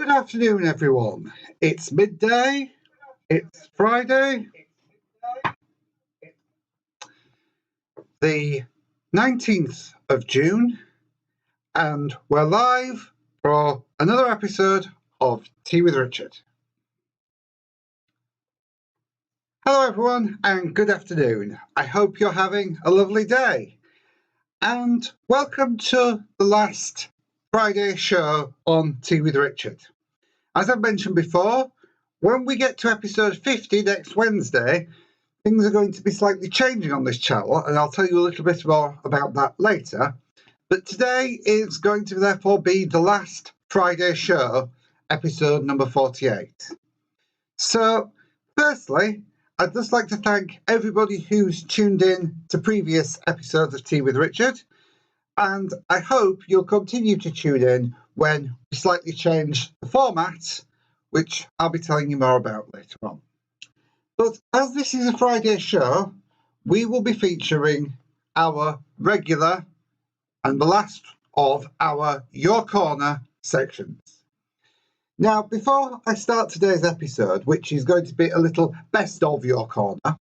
Good afternoon, everyone. It's midday. It's Friday, the 19th of June, and we're live for another episode of Tea with Richard. Hello, everyone, and good afternoon. I hope you're having a lovely day. And welcome to the last Friday show on Tea with Richard. As I mentioned before, when we get to episode 50 next Wednesday, things are going to be slightly changing on this channel, and I'll tell you a little bit more about that later. But today is going to therefore be the last Friday show, episode number 48. So, firstly, I'd just like to thank everybody who's tuned in to previous episodes of Tea with Richard, and I hope you'll continue to tune in when we slightly change the format, which I'll be telling you more about later on. But as this is a Friday show, we will be featuring our regular and the last of our Your Corner sections. Now, before I start today's episode, which is going to be a little best of Your Corner,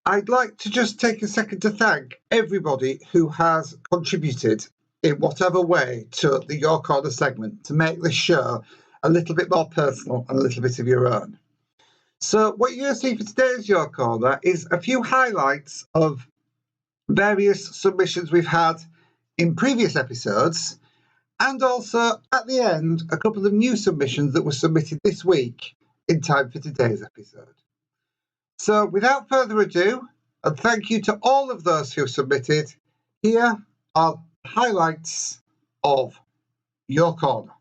I'd like to just take a second to thank everybody who has contributed in whatever way to the Your Corner segment to make this show a little bit more personal and a little bit of your own. So what you're going to see for today's Your Corner is a few highlights of various submissions we've had in previous episodes, and also at the end a couple of new submissions that were submitted this week in time for today's episode. So without further ado, and thank you to all of those who submitted, here are highlights of Your Corner.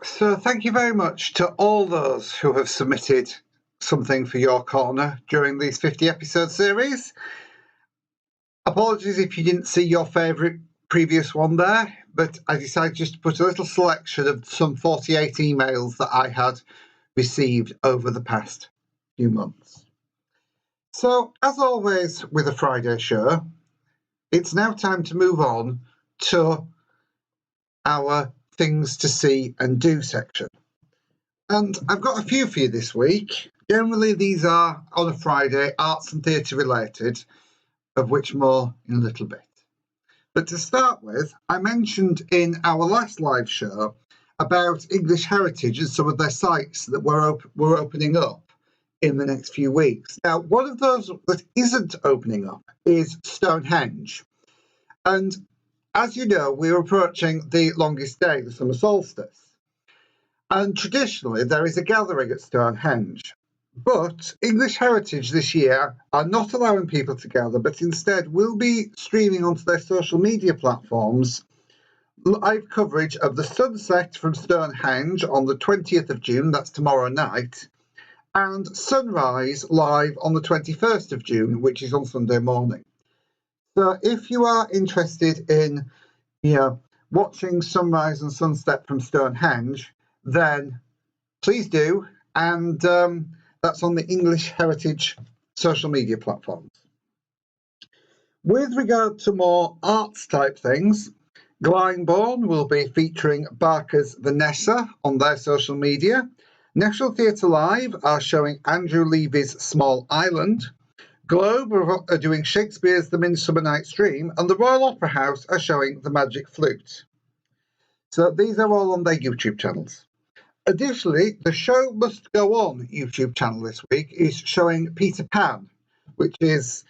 So thank you very much to all those who have submitted something for your corner during these 50 episode series. Apologies if you didn't see your favourite previous one there, but I decided just to put a little selection of some 48 emails that I had received over the past few months. So, as always with a Friday show, it's now time to move on to our things to see and do section. And I've got a few for you this week. Generally, these are on a Friday, arts and theatre related, of which more in a little bit. But to start with, I mentioned in our last live show about English Heritage and some of their sites that were opening up in the next few weeks. Now, one of those that isn't opening up is Stonehenge. And as you know, we're approaching the longest day, the summer solstice. And traditionally, there is a gathering at Stonehenge. But English Heritage this year are not allowing people to gather, but instead will be streaming onto their social media platforms live coverage of the sunset from Stonehenge on the 20th of June, that's tomorrow night, and sunrise live on the 21st of June, which is on Sunday morning. So if you are interested in, watching sunrise and sunset from Stonehenge, then please do, and that's on the English Heritage social media platforms. With regard to more arts type things, Glyndebourne will be featuring Barker's Vanessa on their social media. National Theatre Live are showing Andrew Levy's Small Island. Globe are doing Shakespeare's The Midsummer Night's Dream, and the Royal Opera House are showing The Magic Flute. So these are all on their YouTube channels. Additionally, the Show Must Go On YouTube channel this week is showing Peter Pan, which is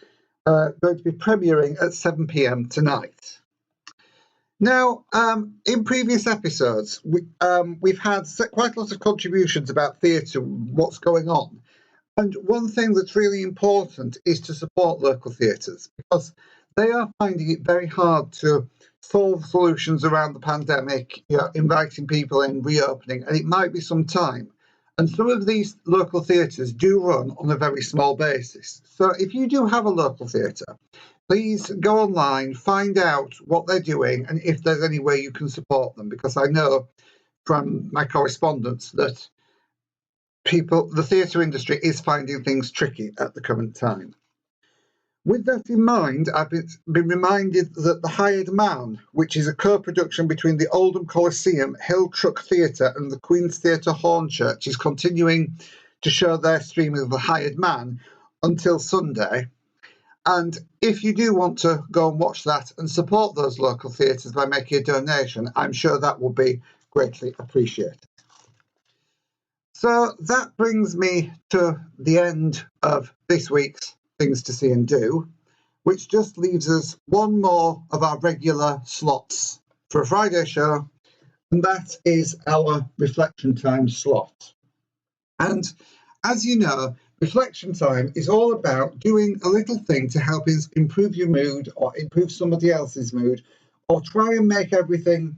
going to be premiering at 7 p.m. tonight. Now, in previous episodes, we've had quite a lot of contributions about theatre, what's going on. And one thing that's really important is to support local theatres, because they are finding it very hard to solve solutions around the pandemic, inviting people in, reopening, and it might be some time. And some of these local theatres do run on a very small basis. So if you do have a local theatre, please go online, find out what they're doing, and if there's any way you can support them, because I know from my correspondence that the theatre industry is finding things tricky at the current time. With that in mind, I've been reminded that The Hired Man, which is a co-production between the Oldham Coliseum, Hill Truck Theatre and the Queen's Theatre Hornchurch, is continuing to show their streaming of The Hired Man until Sunday. And if you do want to go and watch that and support those local theatres by making a donation, I'm sure that will be greatly appreciated. So that brings me to the end of this week's Things to See and Do, which just leaves us one more of our regular slots for a Friday show, and that is our reflection time slot. And as you know, reflection time is all about doing a little thing to help improve your mood or improve somebody else's mood, or try and make everything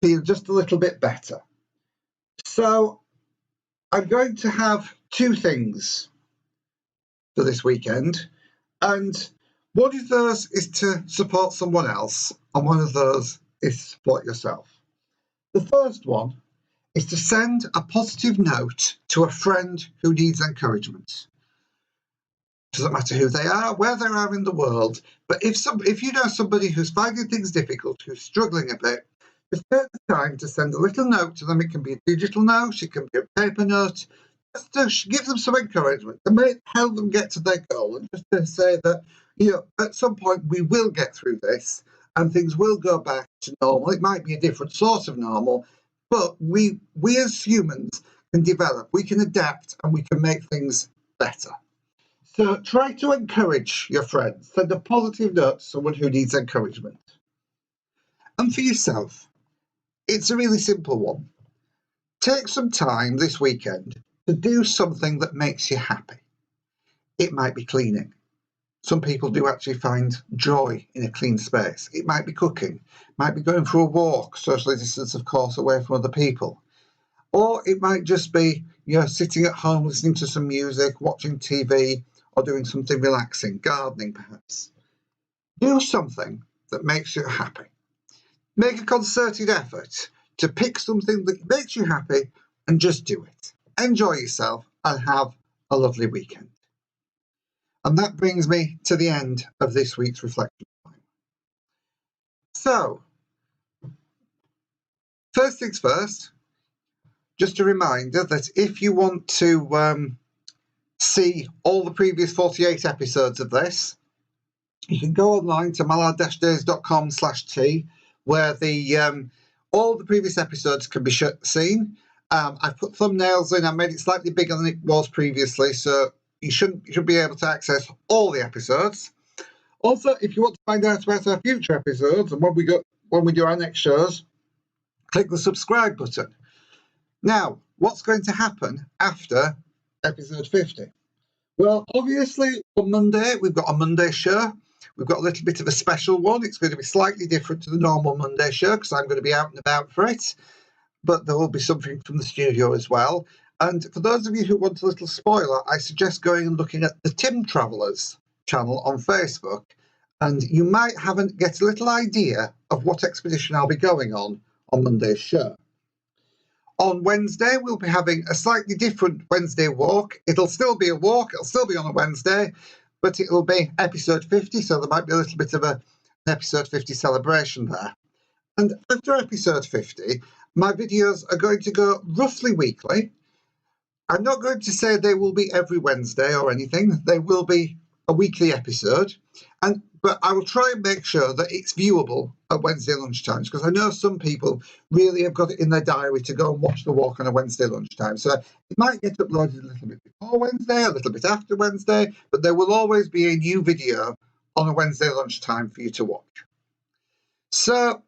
feel just a little bit better. So I'm going to have two things for this weekend, and one of those is to support someone else, and one of those is to support yourself. The first one is to send a positive note to a friend who needs encouragement. Doesn't matter who they are, where they are in the world, but if you know somebody who's finding things difficult, who's struggling a bit, just take the time to send a little note to them. It can be a digital note, it can be a paper note, just to give them some encouragement, to help them get to their goal, and just to say that, at some point we will get through this and things will go back to normal. It might be a different sort of normal, but we as humans can develop, we can adapt, and we can make things better. So try to encourage your friends. Send a positive note to someone who needs encouragement. And for yourself, it's a really simple one. Take some time this weekend to do something that makes you happy. It might be cleaning. some people do actually find joy in a clean space. It might be cooking, might be going for a walk, socially distanced, of course, away from other people. Or it might just be, sitting at home listening to some music, watching TV, or doing something relaxing, gardening perhaps. Do something that makes you happy. Make a concerted effort to pick something that makes you happy and just do it. Enjoy yourself and have a lovely weekend. And that brings me to the end of this week's reflection time. So, first things first, just a reminder that if you want to see all the previous 48 episodes of this, you can go online to mallard-days.com/t, where all the previous episodes can be seen. I've put thumbnails in. I made it slightly bigger than it was previously, so you should be able to access all the episodes. Also, if you want to find out about our future episodes and when we do our next shows, click the subscribe button. Now, what's going to happen after episode 50? Well, obviously, on Monday, we've got a Monday show. We've got a little bit of a special one. It's going to be slightly different to the normal Monday show because I'm going to be out and about for it. But there will be something from the studio as well. And for those of you who want a little spoiler, I suggest going and looking at the Tim Travellers channel on Facebook. And you might get a little idea of what expedition I'll be going on Monday's show. On Wednesday, we'll be having a slightly different Wednesday walk. It'll still be a walk. It'll still be on a Wednesday, but it will be episode 50, so there might be a little bit of an episode 50 celebration there. And after episode 50, my videos are going to go roughly weekly. I'm not going to say they will be every Wednesday or anything. They will be a weekly episode, but I will try and make sure that it's viewable at Wednesday lunchtimes, because I know some people really have got it in their diary to go and watch the walk on a Wednesday lunchtime. So it might get uploaded a little bit before Wednesday, a little bit after Wednesday, but there will always be a new video on a Wednesday lunchtime for you to watch. So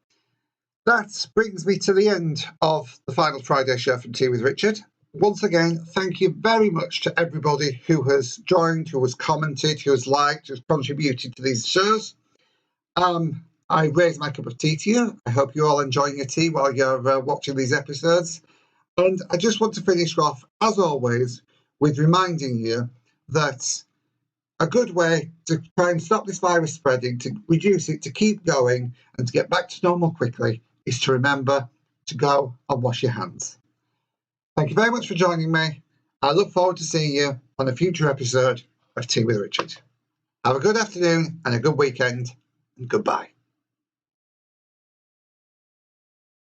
that brings me to the end of the final Friday show from Tea with Richard. Once again, thank you very much to everybody who has joined, who has commented, who has liked, who has contributed to these shows. I raise my cup of tea to you. I hope you're all enjoying your tea while you're watching these episodes. And I just want to finish off, as always, with reminding you that a good way to try and stop this virus spreading, to reduce it, to keep going, and to get back to normal quickly is to remember to go and wash your hands. Thank you very much for joining me. I look forward to seeing you on a future episode of Tea with Richard. Have a good afternoon and a good weekend, and goodbye.